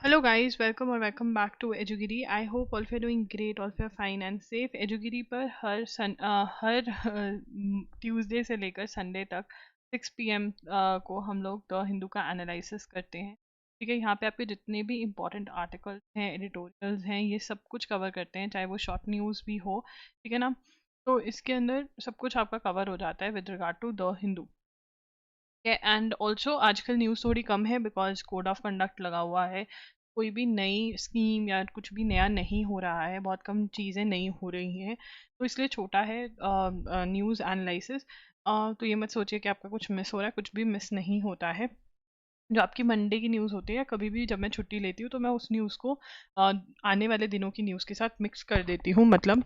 Hello guys, welcome back to Edugiri. I hope all of you are doing great, all of you are fine and safe. Edugiri पर हर Tuesday से लेकर Sunday तक 6 PM को हम लोग the Hindu का analysis करते हैं। ठीक है, यहाँ पे आपके जितने भी इम्पोर्टेंट आर्टिकल्स हैं, एडिटोरियल्स हैं, ये सब कुछ कवर करते हैं, चाहे वो शॉर्ट न्यूज़ भी हो। ठीक है ना। तो इसके अंदर सब कुछ आपका कवर हो जाता है with regard to the Hindu. And also आजकल न्यूज़ थोड़ी कम है बिकॉज कोड ऑफ कंडक्ट लगा हुआ है। कोई भी नई स्कीम या कुछ भी नया नहीं हो रहा है, बहुत कम चीज़ें नई हो रही हैं, तो इसलिए छोटा है न्यूज़ एनालिसिस। तो ये मत सोचिए कि आपका कुछ मिस हो रहा है, कुछ भी मिस नहीं होता है। जो आपकी मंडे की न्यूज़ होती है, कभी भी जब मैं छुट्टी लेती हूँ तो मैं उस न्यूज़ को आने वाले दिनों की न्यूज़ के साथ मिक्स कर देती हूँ। मतलब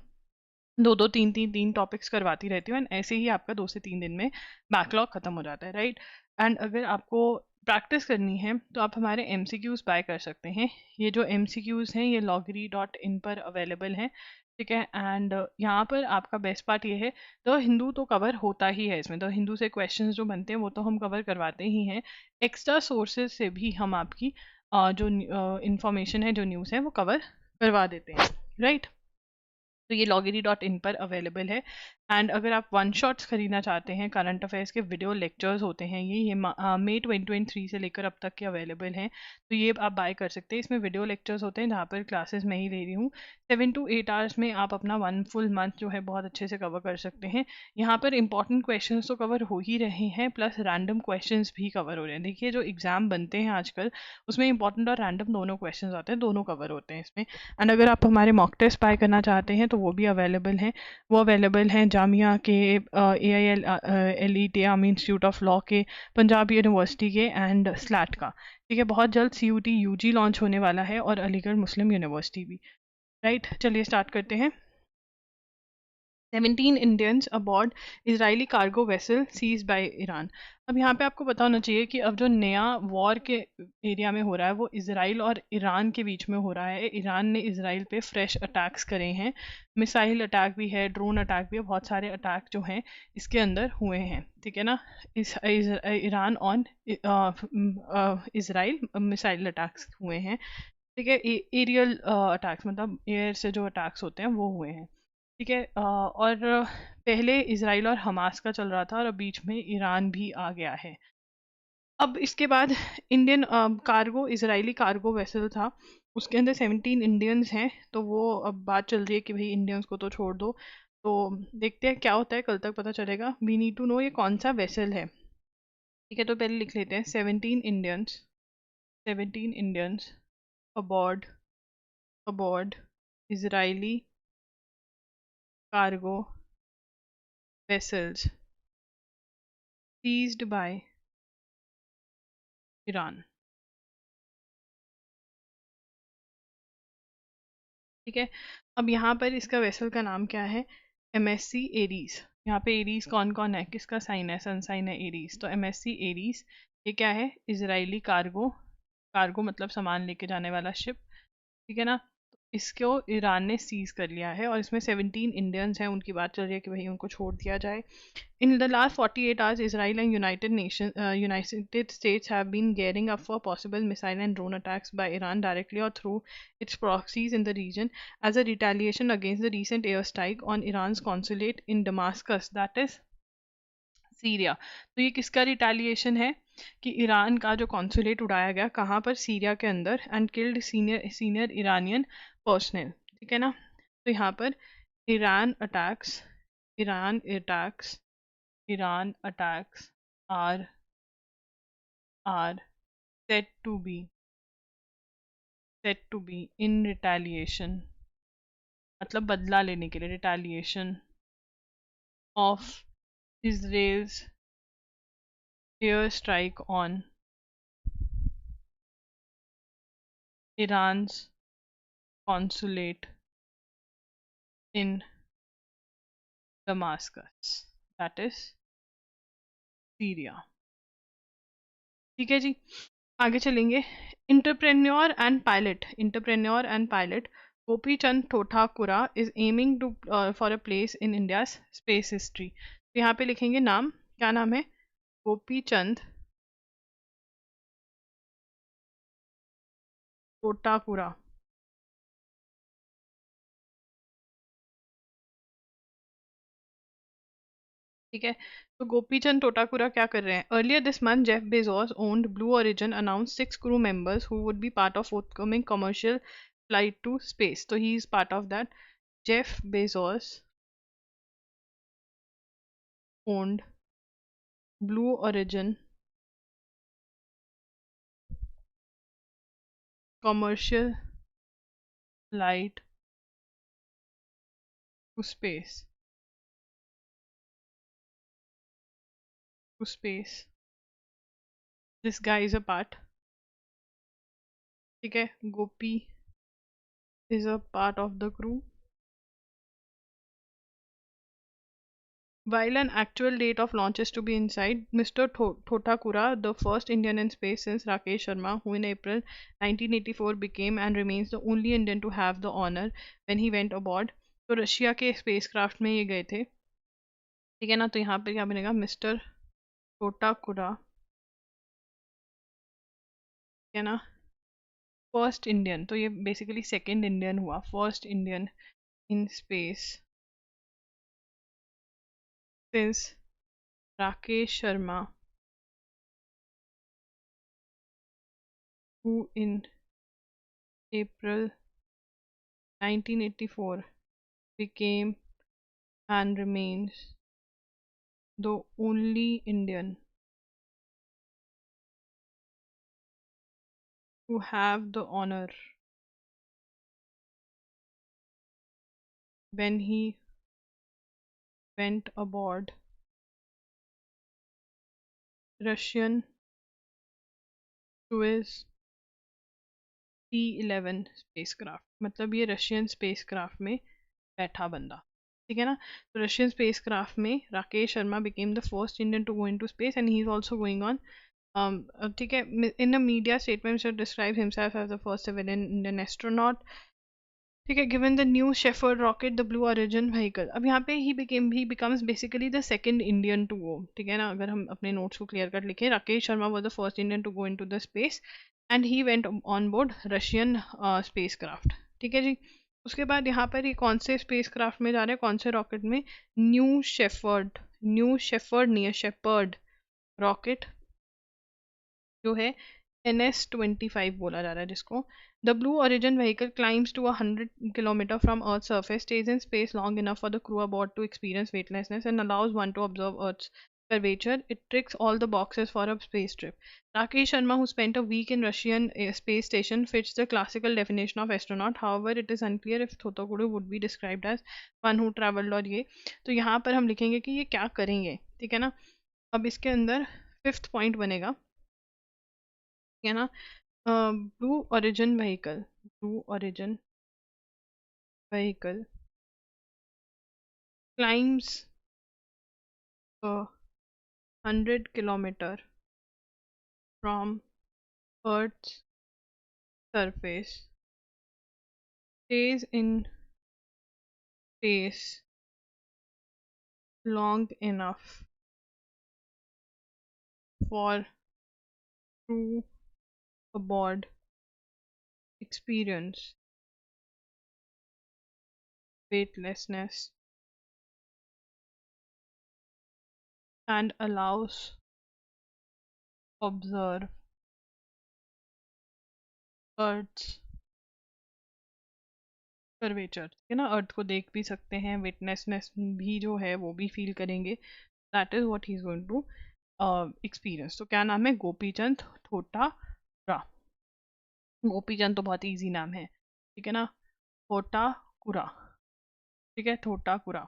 दो दो तीन तीन तीन टॉपिक्स करवाती रहती हूँ एंड ऐसे ही आपका 2 से 3 दिन में बैकलॉग खत्म हो जाता है, राइट। एंड अगर आपको प्रैक्टिस करनी है तो आप हमारे MCQs बाय कर सकते हैं। ये जो MCQs हैं ये loggery.in पर अवेलेबल हैं। ठीक है, एंड यहाँ पर आपका बेस्ट पार्ट ये है, द हिंदू तो कवर होता ही है इसमें, द हिंदू से क्वेश्चंस जो बनते हैं वो तो हम कवर करवाते ही हैं। एक्स्ट्रा सोर्सेज से भी हम आपकी जो इंफॉर्मेशन है, जो न्यूज़ है, वो कवर करवा देते हैं, राइट। तो ये loggery.in पर अवेलेबल है। एंड अगर आप वन शॉट्स खरीदना चाहते हैं, करंट अफेयर्स के वीडियो लेक्चर्स होते हैं, ये मई 2023 से लेकर अब तक के अवेलेबल हैं। तो ये आप बाय कर सकते हैं। इसमें वीडियो लेक्चर्स होते हैं जहाँ पर क्लासेस मैं ही ले रही हूँ। 7 to 8 आवर्स में आप अपना 1 फुल मंथ जो है बहुत अच्छे से कवर कर सकते हैं। यहाँ पर इंपॉर्टेंट क्वेश्चन तो कवर हो ही रहे हैं, प्लस रैंडम क्वेश्चन भी कवर हो रहे हैं। देखिए, जो एग्जाम बनते हैं आजकल उसमें इंपॉर्टेंट और रैंडम दोनों क्वेश्चन आते हैं, दोनों कवर होते हैं इसमें। एंड अगर आप हमारे मॉक टेस्ट बाय करना चाहते हैं तो वो भी अवेलेबल हैं। वो अवेलेबल हैं जामिया के, AIL army institute of law के, पंजाब यूनिवर्सिटी के एंड स्लैट का। ठीक है, बहुत जल्द CUT UG लॉन्च होने वाला है और अलीगढ़ मुस्लिम यूनिवर्सिटी भी, राइट। चलिए स्टार्ट करते हैं। 17 Indians aboard Israeli cargo vessel seize by Iran. अब यहाँ पे आपको पता होना चाहिए कि अब जो नया वॉर के एरिया में हो रहा है वो इसराइल और ईरान के बीच में हो रहा है। ईरान ने इसराइल पे फ्रेश अटैक्स करे हैं, मिसाइल अटैक भी है, ड्रोन अटैक भी है, बहुत सारे अटैक जो हैं इसके अंदर हुए हैं। ठीक है ना। Iran on Israel missile attacks हुए हैं। ठीक है, एरियल अटैक्स मतलब एयर से जो अटैक्स होते हैं वो हुए हैं। ठीक है, और पहले इसराइल और हमास का चल रहा था और अब बीच में ईरान भी आ गया है। अब इसके बाद Indian cargo, Israeli cargo vessel था, उसके अंदर 17 इंडियंस हैं। तो वो अब बात चल रही है कि भाई इंडियंस को तो छोड़ दो। तो देखते हैं क्या होता है, कल तक पता चलेगा। वी नीड टू नो ये कौन सा वेसल है। ठीक है, तो पहले लिख लेते हैं 17 Indians, 17 Indians aboard aboard Israeli cargo vessels seized by Iran. ठीक है, अब यहाँ पर इसका वेसल का नाम क्या है? MSC Aries. यहाँ पे एरीज कौन कौन है, किसका साइन है? सन साइन है एरीज, तो MSC एरीज ये क्या है? इजरायली कार्गो, कार्गो मतलब सामान लेके जाने वाला शिप। ठीक है ना। तो इसको ईरान ने सीज कर लिया है और इसमें 17 इंडियंस हैं, उनकी बात चल रही है कि भाई उनको छोड़ दिया जाए। In the last 48 hours, Israel and United States have been gearing up for possible missile and drone attacks by Iran directly or through its proxies in the region as a retaliation against the recent airstrike on Iran's consulate in Damascus, that is Syria. तो ये किसका retaliation है? कि Iran का जो consulate उड़ाया गया, कहाँ पर? सीरिया के अंदर, and killed senior Iranian personal. ठीक है ना। तो यहाँ पर Iran attacks, Iran attacks, Iran attacks are said to be in retaliation, मतलब बदला लेने के लिए, retaliation of Israel's air strike on Iran's consulate in Damascus, that is Syria। ठीक है जी, आगे चलेंगे। Entrepreneur and pilot Gopi Chand Thotakura is aiming to for a place in India's space history. तो यहाँ पे लिखेंगे नाम, क्या नाम है? गोपी चंद टोटाकुरा। ठीक है, तो गोपीचंद टोटाकुरा क्या कर रहे हैं? Earlier this month Jeff Bezos owned blue origin announce 6 crew members who would be part of forthcoming commercial flight to space. So he is part of that. Jeff Bezos owned Blue Origin commercial flight to space. To space. This guy is a part. ठीक है, गोपी is a part of the crew. While an actual date of launch is to be inside, Mr. Thotakura, the first Indian in space since Rakesh Sharma, who in April 1984 became and remains the only Indian to have the honor when he went aboard, तो Russia के spacecraft में ये गए थे। ठीक है ना, तो यहाँ पे क्या बनेगा? मिस्टर टोटाकुरा, है ना, फर्स्ट इंडियन, तो ये बेसिकली सेकंड इंडियन हुआ, first Indian in space since Rakesh Sharma, who in April 1984 became and remains the only Indian to have the honor when he went aboard Russian Soyuz T-11 spacecraft. मतलब ये Russian spacecraft में बैठा बंदा। ठीक है ना, तो रशियन स्पेसक्राफ्ट में Rakesh Sharma became the first Indian to go into space and he is also going on. ठीक है, in a media statement mister describes himself as the first civilian Indian astronaut. ठीक है, given the New Shepard rocket the Blue Origin vehicle. अब यहाँ पे he becomes basically the second Indian to go. ठीक है ना, अगर हम अपने नोट्स को क्लियर कट लिखें, Rakesh Sharma was the first Indian to go into the space and he went on board Russian spacecraft. ठीक है जी, उसके बाद यहाँ पर ये कौन से स्पेस क्राफ्ट में जा रहे हैं, कौन से रॉकेट में? न्यू शेफर्ड नहीं है, शेपर्ड रॉकेट जो है NS-25 बोला जा रहा है जिसको। The Blue Origin vehicle climbs to 100 kilometre from earth surface, stays in space long enough for the crew aboard to experience weightlessness and allows one to observe Earth's curvature. It ticks all the boxes for a space trip. Rakesh Sharma, who spent a week in Russian space station, fits the classical definition of astronaut. However, it is unclear if Thotokuru would be described as one who traveled और ये। तो यहाँ पर हम लिखेंगे कि ये क्या करेंगे। ठीक है ना, अब इसके अंदर फिफ्थ पॉइंट बनेगा, है ना, blue Origin vehicle climbs a 100 kilometer from Earth's surface, stays in space long enough for crew aboard experience weightlessness and allows observe Earth's curvature. ठीक है ना, अर्थ को देख भी सकते हैं, विटनेसनेस भी जो है वो भी फील करेंगे। That is what he is going to experience. तो क्या नाम है? गोपीचंद ठोटाकुरा। गोपीचंद तो बहुत इजी नाम है, ठीक है ना, ठोटाकुरा। ठीक है, ठोटाकुरा।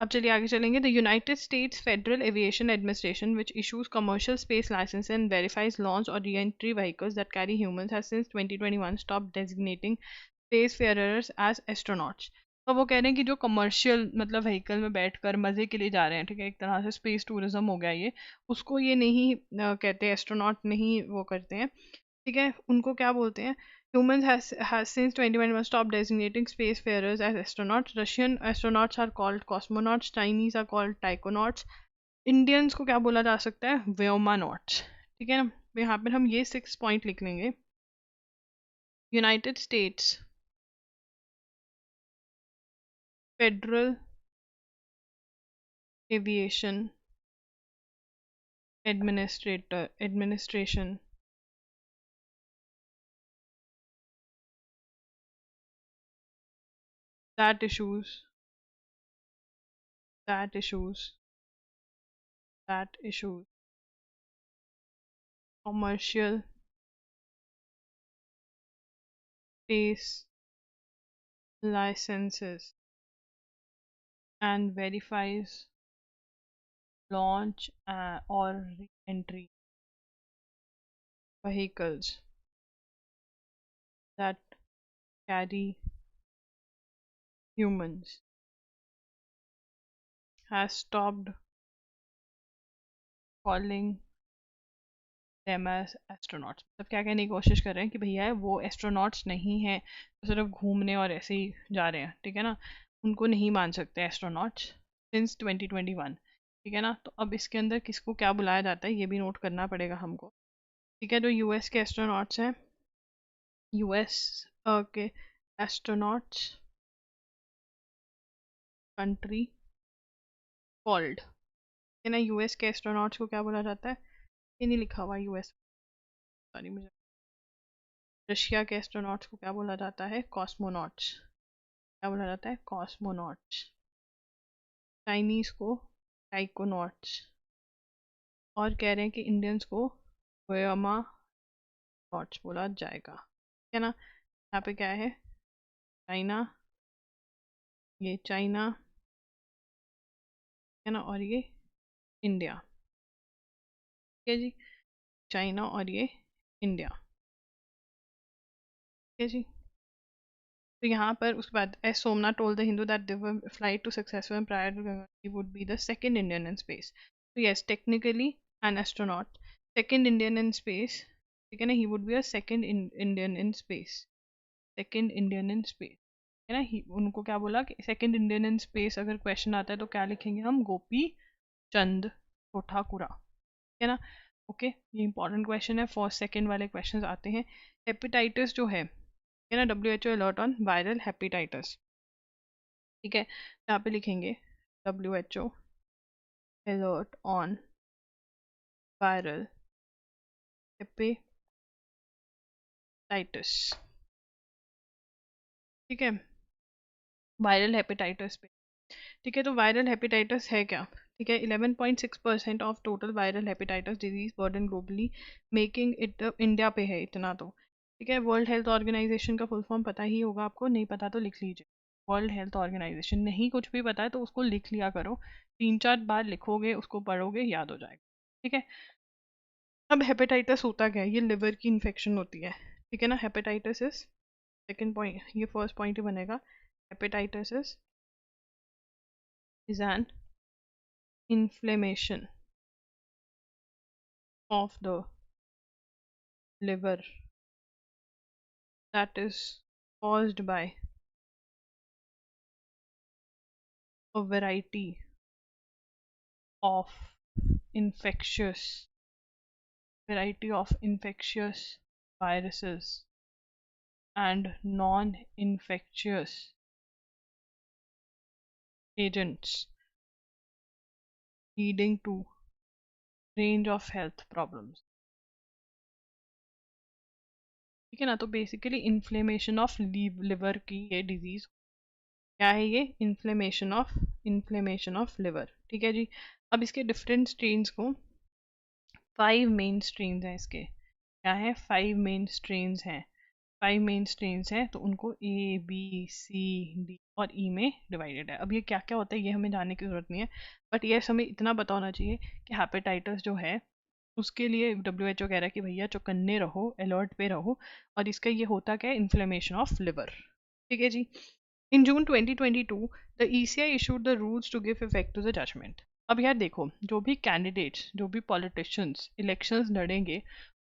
अब चलिए आगे चलेंगे। The United States Federal Aviation Administration which issues commercial space license and verifies launch और reentry vehicles that carry humans has since 2021 stop designating space farers as astronauts. तो वो कह रहे हैं कि जो कमर्शियल मतलब व्हीकल में बैठकर मजे के लिए जा रहे हैं, ठीक है, एक तरह से स्पेस टूरिज्म हो गया ये, उसको ये नहीं कहते, एस्ट्रोनॉट नहीं वो करते हैं। ठीक है, उनको क्या बोलते हैं? Humans has since 2021 stopped designating spacefarers as astronauts. Russian astronauts are called cosmonauts. Chinese are called taikonauts. Indians को क्या बोला जा सकता है? व्योमानॉट्स। ठीक है ना, यहाँ पर हम ये 6 पॉइंट लिख लेंगे United States Federal Aviation administration that issues that issues that issues commercial space licenses and verifies launch or re-entry vehicles that carry humans has stopped calling them as astronauts। मतलब क्या कहने की कोशिश कर रहे हैं कि भैया वो एस्ट्रोनॉट्स नहीं है, तो सिर्फ घूमने और ऐसे ही जा रहे हैं, ठीक है ना, उनको नहीं मान सकते एस्ट्रोनॉट्स सिंस 2021। ठीक है ना, तो अब इसके अंदर किसको क्या बुलाया जाता है ये भी नोट करना पड़ेगा हमको। ठीक है, जो यूएस के एस्ट्रोनॉट्स हैं, यूएस के एस्ट्रोनॉट्स कंट्री कॉल्ड, है ना, यूएस के एस्ट्रोनॉट्स को क्या बोला जाता है, ये नहीं लिखा हुआ यूएस, सॉरी मुझे। रशिया के एस्ट्रोनॉट्स को क्या बोला जाता है, कॉस्मोनॉट्स, क्या बोला जाता है, कॉस्मोनॉट्स। चाइनीज को टाइकोनॉट्स, और कह रहे हैं कि इंडियंस को गोयामा नॉट्स बोला जाएगा। ठीक है ना, यहाँ पे क्या है, चाइना, ये चाइना है ना, और ये इंडिया। ठीक है जी, चाइना और ये इंडिया। ठीक है जी, तो यहाँ पर उसके बाद S Somanath told the Hindu that the flight to successful prior to he would be the second Indian in space. तो yes, technically an astronaut, second Indian in space, ठीक है ना, he would be a second Indian in space, second Indian in space, है ना। उनको क्या बोला कि सेकंड इंडियन इन स्पेस, अगर क्वेश्चन आता है तो क्या लिखेंगे हम, गोपी चंद कोठाकुरा, है ना। ओके, ये इंपॉर्टेंट क्वेश्चन है, फर्स्ट सेकंड वाले क्वेश्चंस आते हैं। हेपेटाइटिस जो है ना, WHO alert on viral hepatitis. ठीक है, यहाँ पे लिखेंगे WHO alert on viral hepatitis. ठीक है, वायरल हेपेटाइटिस पे। ठीक है, तो वायरल हेपेटाइटिस है क्या, ठीक है, 11.6% of total viral hepatitis disease burden globally, making it India पे है इतना तो। ठीक है, वर्ल्ड हेल्थ ऑर्गेनाइजेशन का फुल फॉर्म पता ही होगा आपको, नहीं पता तो लिख लीजिए, वर्ल्ड हेल्थ ऑर्गेनाइजेशन। नहीं कुछ भी पता है तो उसको लिख लिया करो, 3-4 बार लिखोगे, उसको पढ़ोगे, याद हो जाएगा। ठीक है, अब हेपेटाइटिस होता क्या है, ये लिवर की इन्फेक्शन होती है। ठीक है ना, हेपेटाइटिस इज, सेकेंड पॉइंट, ये फर्स्ट पॉइंट ही बनेगा, hepatitis is an inflammation of the liver that is caused by a of infectious variety of infectious viruses and non-infectious agents leading to range of health problems। ठीक है ना, तो basically inflammation of liver की ये disease क्या है, ये inflammation of liver. ठीक है जी, अब इसके डिफरेंट स्ट्रेन्स को, 5 मेन स्ट्रेन्स हैं इसके, क्या है, 5 मेन स्ट्रेन्स हैं, 5 मेन स्ट्रेन्स हैं, तो उनको A B C D और E में डिवाइडेड है। अब ये क्या क्या होता है ये हमें जानने की जरूरत नहीं है, बट ये हमें इतना पता होना चाहिए कि हेपेटाइटिस जो है उसके लिए WHO कह रहा है कि भैया चौकन्ने रहो, अलर्ट पे रहो, और इसका ये होता क्या है, इन्फ्लेमेशन ऑफ लिवर। ठीक है जी, in June 2022 the ECI issued the rules to give effect to the judgment. अब यार देखो, जो भी कैंडिडेट्स, जो भी पॉलिटिशियंस इलेक्शंस लड़ेंगे,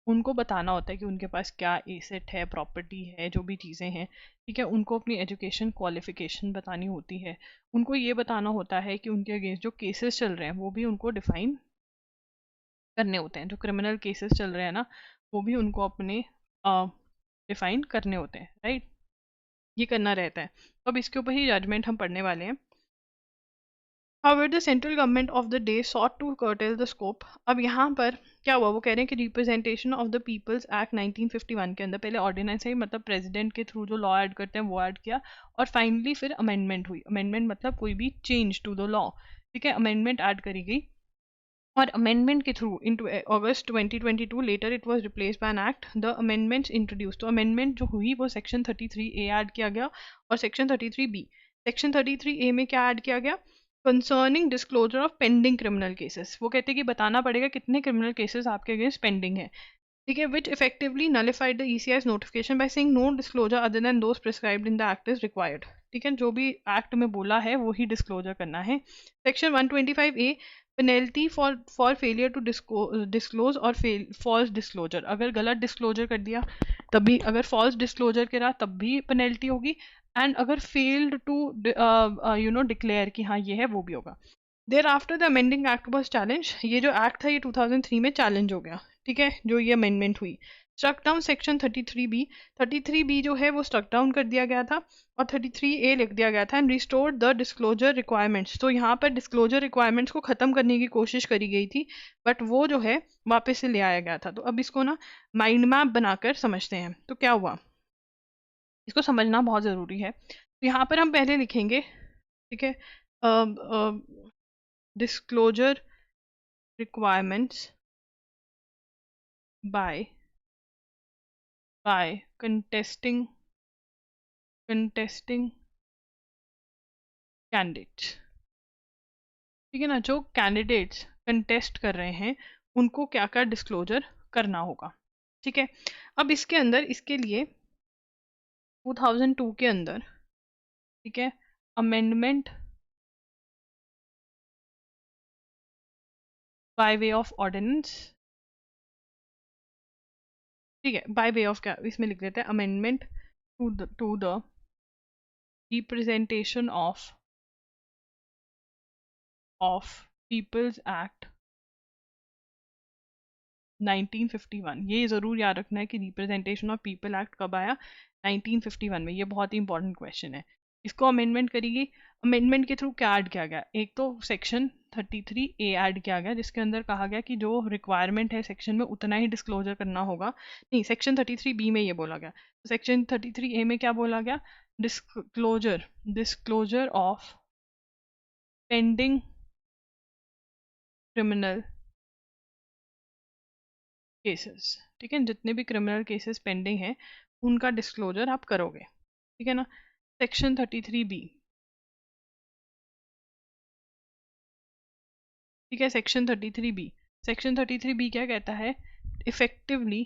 उनको बताना होता है कि उनके पास क्या एसेट है, प्रॉपर्टी है, जो भी चीज़ें हैं। ठीक है, उनको अपनी एजुकेशन क्वालिफिकेशन बतानी होती है, उनको ये बताना होता है कि उनके अगेंस्ट जो केसेस चल रहे हैं वो भी उनको डिफाइन करने होते हैं, जो क्रिमिनल केसेस चल रहे हैं ना, वो भी उनको अपने डिफाइन करने होते हैं, राइट, ये करना रहता है। तो अब इसके ऊपर ही जजमेंट हम पढ़ने वाले हैं। However, the central government of the day sought to curtail the scope. अब यहाँ पर क्या हुआ, वो कह रहे हैं कि representation of the people's act 1951 के अंदर पहले ऑर्डिनेंस है, मतलब प्रेसिडेंट के थ्रू जो लॉ ऐड करते हैं वो ऐड किया, और फाइनली फिर अमेंडमेंट हुई। अमेंडमेंट मतलब कोई भी चेंज टू द लॉ, ठीक है, अमेंडमेंट ऐड करी गई, और अमेंडमेंट के through in August 2022 later it was replaced by an act, the amendments introduce. तो अमेंडमेंट जो हुई वो सेक्शन 33A ऐड किया गया, और सेक्शन 33B। सेक्शन 33A में क्या ऐड किया गया, concerning disclosure of pending criminal cases. वो कहते हैं कि बताना पड़ेगा कितने क्रिमिनल केसेस आपके अगेंस्ट पेंडिंग है, ठीक है, which effectively nullified the ECI's notification by saying no disclosure other than those prescribed in the act is required. ठीक है, जो भी एक्ट में बोला है वो ही डिस्क्लोजर करना है। Section 125A, penalty for failure to disclose और फॉल्स डिस्क्लोजर। अगर गलत डिस्क्लोजर कर दिया तब भी, अगर फॉल्स डिस्क्लोजर करा तब भी पेनल्टी होगी, एंड अगर फेल्ड टू डिक्लेयर कि हाँ ये है, वो भी होगा। Thereafter the amending act was challenge. ये जो एक्ट था ये 2003 में चैलेंज हो गया, ठीक है, जो ये अमेंडमेंट हुई। Struck down section 33B। 33B जो है वो स्ट्रक डाउन कर दिया गया था, और 33A लिख दिया गया था, and restore the disclosure requirements. तो यहाँ पर डिस्क्लोजर रिक्वायरमेंट्स को ख़त्म करने की कोशिश करी गई थी, बट वो जो है वापस से ले आया गया था। तो अब इसको ना माइंड मैप बनाकर समझते हैं। तो क्या हुआ, इसको समझना बहुत ज़रूरी है। तो यहाँ पर हम पहले लिखेंगे, ठीक है, disclosure requirements by contesting candidates। ठीक है ना, जो कैंडिडेट्स कंटेस्ट कर रहे हैं उनको क्या क्या डिस्क्लोजर करना होगा, ठीक है। अब इसके अंदर, इसके लिए 2002 के अंदर, ठीक है, amendment by way of ordinance, ठीक है, बाय वे ऑफ क्या इसमें लिख देते हैं, amendment to the representation of people's act 1951। ये ज़रूर याद रखना है कि रिप्रेजेंटेशन ऑफ पीपल एक्ट कब आया, 1951 में। ये बहुत ही इंपॉर्टेंट क्वेश्चन है। इसको अमेंडमेंट करेगी। अमेंडमेंट के थ्रू क्या ऐड किया गया, एक तो सेक्शन 33A ऐड किया गया, जिसके अंदर कहा गया कि जो रिक्वायरमेंट है सेक्शन में उतना ही डिस्क्लोजर करना होगा। नहीं, सेक्शन 33B में ये बोला गया। तो सेक्शन 33A में क्या बोला गया, disclosure of pending criminal cases. ठीक है, जितने भी क्रिमिनल केसेस पेंडिंग हैं उनका डिस्क्लोजर आप करोगे, ठीक है ना। सेक्शन 33B, ठीक है, सेक्शन 33B। सेक्शन 33B क्या कहता है, effectively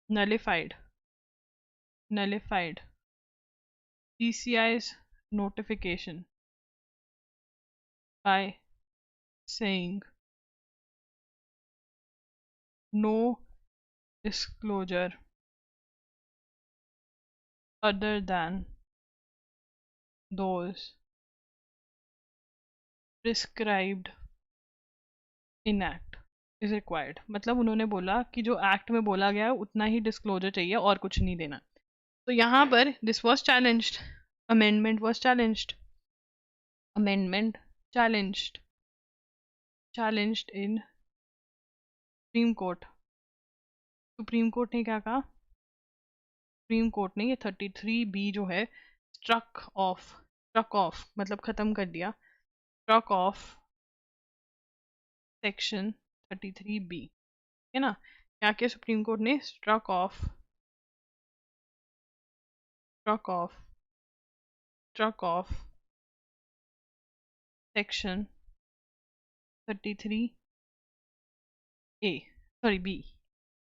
nullified ECI's notification by saying no disclosure other than those prescribed in act is required। मतलब उन्होंने बोला कि जो एक्ट में बोला गया है उतना ही डिस्क्लोजर चाहिए और कुछ नहीं देना। तो यहाँ पर this was challenged, amendment was challenged, amendment challenged in supreme court. Supreme court ने क्या कहा, सुप्रीम कोर्ट ने ये 33B जो है स्ट्रक ऑफ मतलब खत्म कर दिया, स्ट्रक ऑफ सेक्शन 33B, है ना। क्या किया सुप्रीम कोर्ट ने, struck off section 33A, sorry B,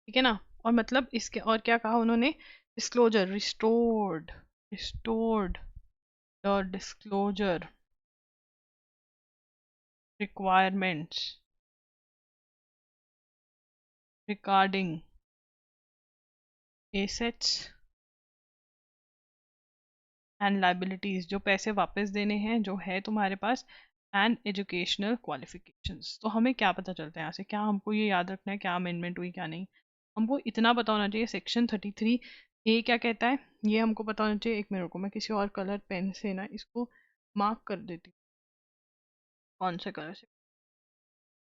ठीक है ना। और मतलब इसके और क्या कहा उन्होंने, disclosure restored the disclosure requirements regarding assets and liabilities, जो पैसे वापस देने हैं जो है तुम्हारे पास, एंड एजुकेशनल क्वालिफिकेशंस। तो हमें क्या पता चलता है यहाँ से, क्या हमको ये याद रखना है क्या अमेंडमेंट हुई क्या नहीं। हमको इतना पता होना चाहिए सेक्शन 33A क्या कहता है, ये हमको पता होना चाहिए। एक मिनट को मैं किसी और कलर पेन से ना इसको मार्क कर देती हूँ, कौन से कलर से,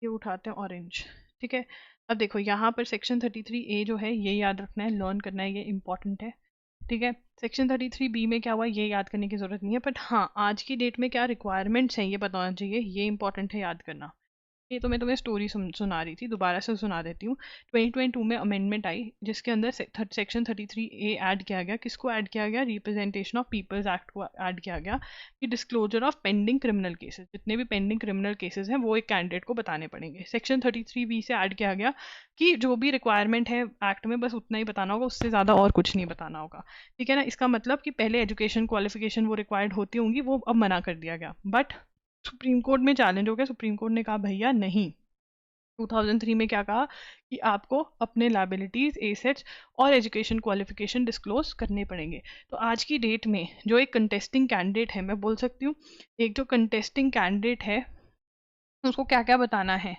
ये उठाते हैं ऑरेंज, ठीक है। अब देखो यहाँ पर सेक्शन 33A जो है ये याद रखना है, लर्न करना है, ये इंपॉर्टेंट है, ठीक है। सेक्शन 33B में क्या हुआ ये याद करने की जरूरत नहीं है, बट हाँ आज की डेट में क्या रिक्वायरमेंट्स हैं ये पता होना चाहिए, ये इंपॉर्टेंट है याद करना। ये तो मैं तुम्हें स्टोरी सुना रही थी, दोबारा से सुना देती हूँ। 2022 में अमेंडमेंट आई जिसके अंदर सेक्शन 33A ऐड किया गया। किसको ऐड किया गया? रिप्रेजेंटेशन ऑफ पीपल्स एक्ट को ऐड किया गया कि disclosure of pending criminal cases, जितने भी पेंडिंग क्रिमिनल केसेस हैं वो एक कैंडिडेट को बताने पड़ेंगे। सेक्शन 33B से ऐड किया गया कि जो भी रिक्वायरमेंट है एक्ट में बस उतना ही बताना होगा, उससे ज़्यादा और कुछ नहीं बताना होगा, ठीक है ना। इसका मतलब कि पहले एजुकेशन क्वालिफिकेशन वो रिक्वायर्ड होती होंगी, वो अब मना कर दिया गया। बट सुप्रीम कोर्ट में चैलेंज हो गया, सुप्रीम कोर्ट ने कहा भैया नहीं, 2003 में क्या कहा कि आपको अपने लाइबिलिटीज, एसेट्स और एजुकेशन क्वालिफिकेशन डिस्क्लोज करने पड़ेंगे। तो आज की डेट में जो एक कंटेस्टिंग कैंडिडेट है, मैं बोल सकती हूँ एक जो कंटेस्टिंग कैंडिडेट है उसको क्या क्या बताना है,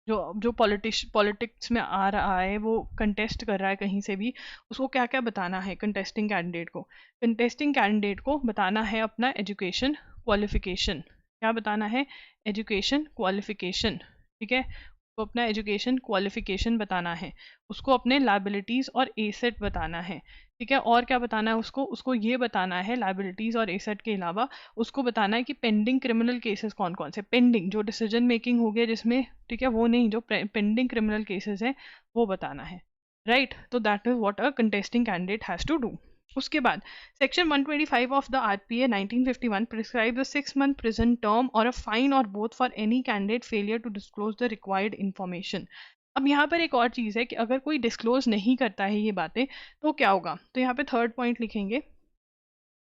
जो जो पॉलिटिक्स में आ रहा है, वो कंटेस्ट कर रहा है कहीं से भी, उसको क्या क्या बताना है कंटेस्टिंग कैंडिडेट को? कंटेस्टिंग कैंडिडेट को बताना है अपना एजुकेशन क्वालिफिकेशन। क्या बताना है? एजुकेशन क्वालिफिकेशन, ठीक है। उसको अपना एजुकेशन क्वालिफिकेशन बताना है, उसको अपने लाइबिलिटीज़ और एसेट बताना है, ठीक है। और क्या बताना है उसको? उसको ये बताना है लाइबिलिटीज़ और एसेट के अलावा उसको बताना है कि पेंडिंग क्रिमिनल केसेस कौन कौन से, पेंडिंग जो डिसीजन मेकिंग हो गया जिसमें, ठीक है, वो नहीं, जो पेंडिंग क्रिमिनल केसेस हैं वो बताना है, राइट। तो that is what a contesting candidate has to do. उसके बाद section 125 of the RPA 1951 prescribe the 6 month prison term और a fine or both for any candidate failure to disclose the required information। अब यहाँ पर एक और चीज़ है कि अगर कोई डिस्क्लोज नहीं करता है ये बातें तो क्या होगा, तो यहाँ पे थर्ड पॉइंट लिखेंगे,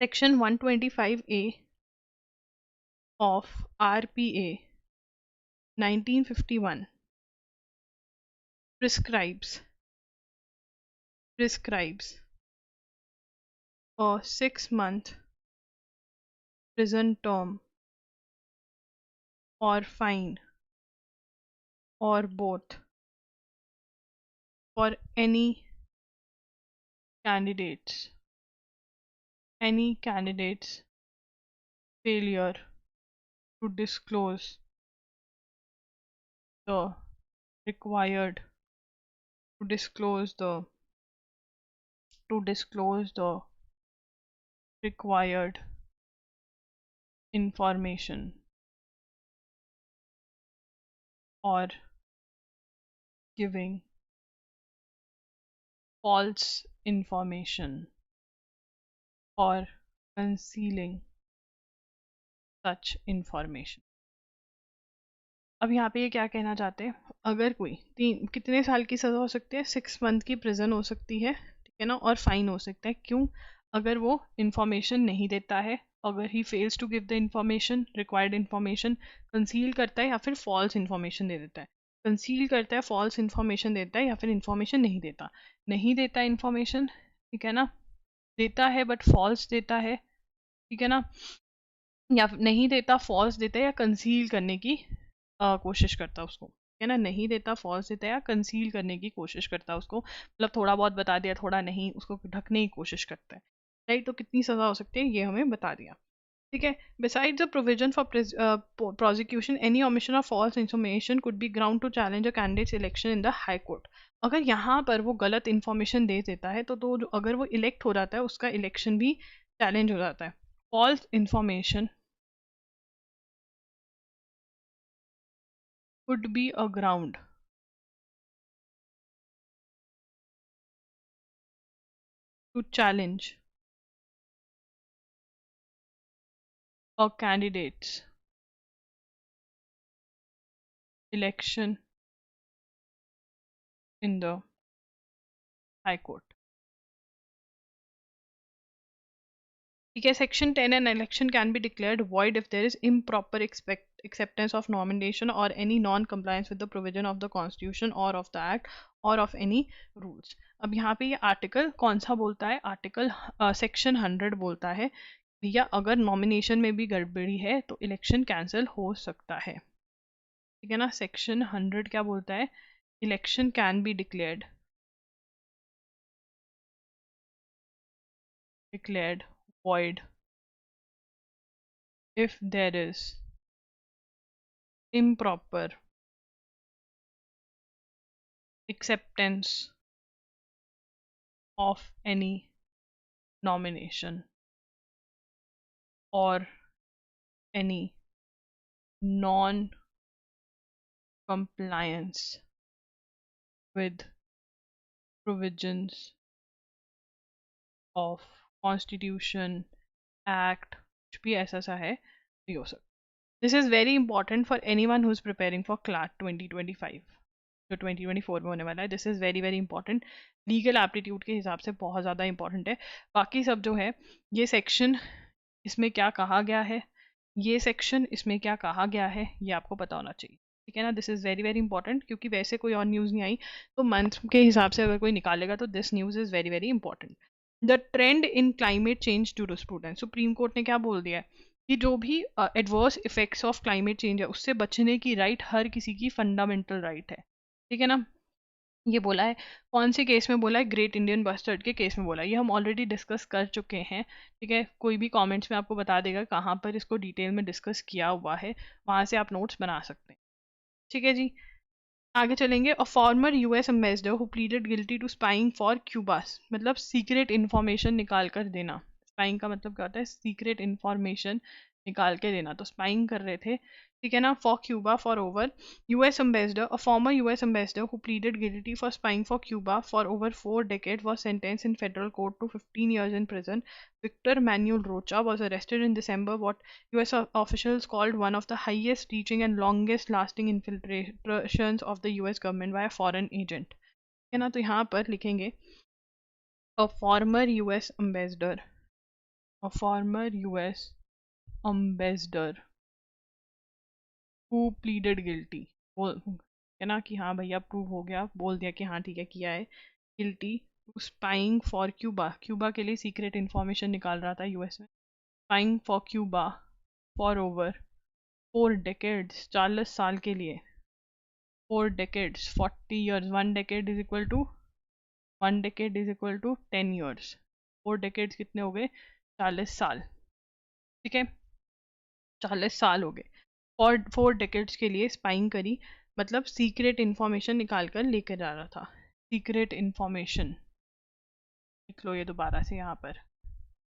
section 125A of RPA 1951 prescribes a 6 month prison term or fine or both for candidates any candidate's failure to disclose the required to disclose the required information or giving false information or concealing such information। अब यहाँ पे ये क्या कहना चाहते हैं, अगर कोई कितने साल की सज़ा हो सकती है? 6 month की प्रिजन हो सकती है, ठीक है ना, और फाइन हो सकता है। क्यों? अगर वो इंफॉर्मेशन नहीं देता है, अगर he fails to give the information, required information, conceal करता है या फिर फॉल्स इंफॉर्मेशन दे देता है। कंसील करता है, फॉल्स इंफॉर्मेशन देता है, या फिर इंफॉर्मेशन नहीं देता, नहीं देता इंफॉर्मेशन, ठीक है ना, देता है बट फॉल्स देता है, ठीक है ना, या नहीं देता फॉल्स देता है, या कंसील करने की कोशिश करता उसको, है ना, नहीं देता फॉल्स देता है या कंसील करने की कोशिश करता है उसको, मतलब थोड़ा बहुत बता दिया, थोड़ा नहीं, उसको ढकने की कोशिश करता है, राइट। तो कितनी सज़ा हो सकती है ये हमें बता दिया, ठीक है। Besides the provision for prosecution any omission of false information could be ground to challenge a candidate's election in the high court. अगर यहाँ पर वो गलत इन्फॉर्मेशन दे देता है तो अगर वो इलेक्ट हो जाता है उसका इलेक्शन भी चैलेंज हो जाता है। False information could be a ground to challenge a candidate's election in the High Court। ठीक है। Section 10 an election can be declared void if there is improper acceptance of nomination or any non-compliance with the provision of the Constitution or of the Act or of any rules। अब यहाँ पे ये article कौन सा बोलता है? Article section 100 बोलता है भैया अगर नॉमिनेशन में भी गड़बड़ी है तो इलेक्शन कैंसिल हो सकता है, ठीक है ना। सेक्शन 100 क्या बोलता है? Election can be declared declared void if there is improper acceptance of any nomination or any non compliance with provisions of constitution act कुछ भी ऐसा सा है नहीं हो सकता. This is very important for anyone who is preparing for CLAT 2025 जो 2024 में होने वाला है. This is very very important. Legal aptitude के हिसाब से बहुत ज़्यादा इंपॉर्टेंट है. बाकी सब जो है ये सेक्शन इसमें क्या कहा गया है, ये सेक्शन इसमें क्या कहा गया है, ये आपको पता होना चाहिए. ठीक है ना. This is very very important क्योंकि वैसे कोई और न्यूज़ नहीं आई तो मंथ के हिसाब से अगर कोई निकालेगा तो this news is very very important. The trend in climate change jurisprudence. Supreme court ने क्या बोल दिया है कि जो भी adverse effects of climate change है उससे बचने की राइट हर किसी की फंडामेंटल राइट है. ठीक है ना. ये बोला है. कौन से केस में बोला है? ग्रेट इंडियन बस्टर्ड के केस में बोला है. ये हम ऑलरेडी डिस्कस कर चुके हैं. ठीक है. कोई भी कमेंट्स में आपको बता देगा कहाँ पर इसको डिटेल में डिस्कस किया हुआ है, वहाँ से आप नोट्स बना सकते हैं. ठीक है जी. आगे चलेंगे. A former US ambassador who pleaded guilty to spying for Cuba's. मतलब सीक्रेट इन्फॉर्मेशन निकाल कर देना. स्पाइंग का मतलब क्या होता है? सीक्रेट इन्फॉर्मेशन निकाल के देना. तो स्पाइंग कर रहे थे. ठीक है ना. For Cuba for over US ambassador. A former US ambassador who pleaded guilty for spying for Cuba for over 4 decades was sentenced in federal court to 15 years in prison. Victor Manuel Rocha was arrested in December. What US officials called one of the highest reaching and longest lasting infiltrations of the US government by a foreign agent. है ना. तो यहाँ पर लिखेंगे a former US ambassador, a former US ambassador who pleaded guilty. बोल है ना कि हाँ भैया प्रूव हो गया, बोल दिया कि हाँ ठीक है किया है. Guilty to spying for Cuba. Cuba के लिए सीक्रेट इन्फॉर्मेशन निकाल रहा था यूएस में. Spying for Cuba for over 4 decades, 40 साल के लिए. 4 decades, 40 years. 1 decade is equal to 10 years. 4 decades कितने हो गए? 40 साल. ठीक है. 40 साल हो गए. 4 decades के लिए स्पाइंग करी. मतलब सीक्रेट इन्फॉर्मेशन निकाल कर लेकर आ रहा था. सीक्रेट इन्फॉर्मेशन लिख लो ये दोबारा से यहाँ पर.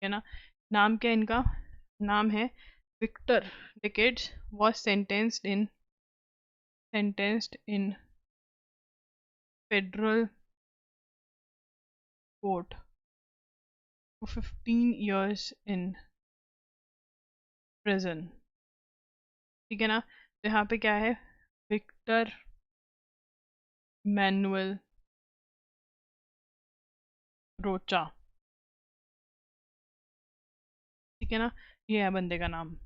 है ना. नाम क्या इनका? नाम है Victor. Decades was sentenced in federal court to 15 years in prison. ठीक है ना. तो यहाँ पे क्या है? Victor Manuel Rocha. ठीक है ना. ये है बंदे का नाम.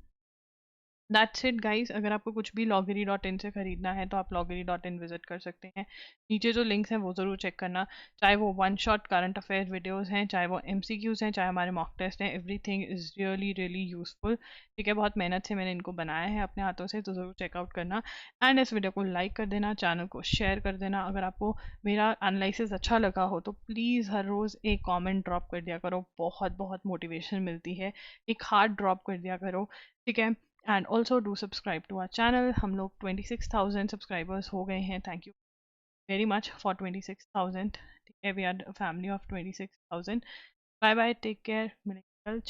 That's it guys. अगर आपको कुछ भी loggery.in से खरीदना है तो आप loggery.in विजिट कर सकते हैं. नीचे जो लिंक्स हैं वो ज़रूर चेक करना. चाहे वो one shot current affair videos हैं, चाहे वो MCQs हैं, चाहे हमारे मॉक टेस्ट हैं. Everything is really really useful. ठीक है. बहुत मेहनत से मैंने इनको बनाया है अपने हाथों से, तो ज़रूर चेकआउट करना. एंड इस वीडियो को लाइक कर देना, चैनल को शेयर कर देना. अगर आपको मेरा एनालिसिस अच्छा लगा हो तो प्लीज़ हर रोज़ एक कॉमेंट ड्रॉप कर दिया करो. बहुत बहुत मोटिवेशन मिलती है. एक हार्ट ड्रॉप कर दिया करो. ठीक है. And also do subscribe to our channel. हम लोग 26,000 सब्सक्राइबर्स हो गए हैं. Thank you very much for 26,000. ठीक है. We are family of 26,000. Bye bye. Take care. मिलेंगे कल.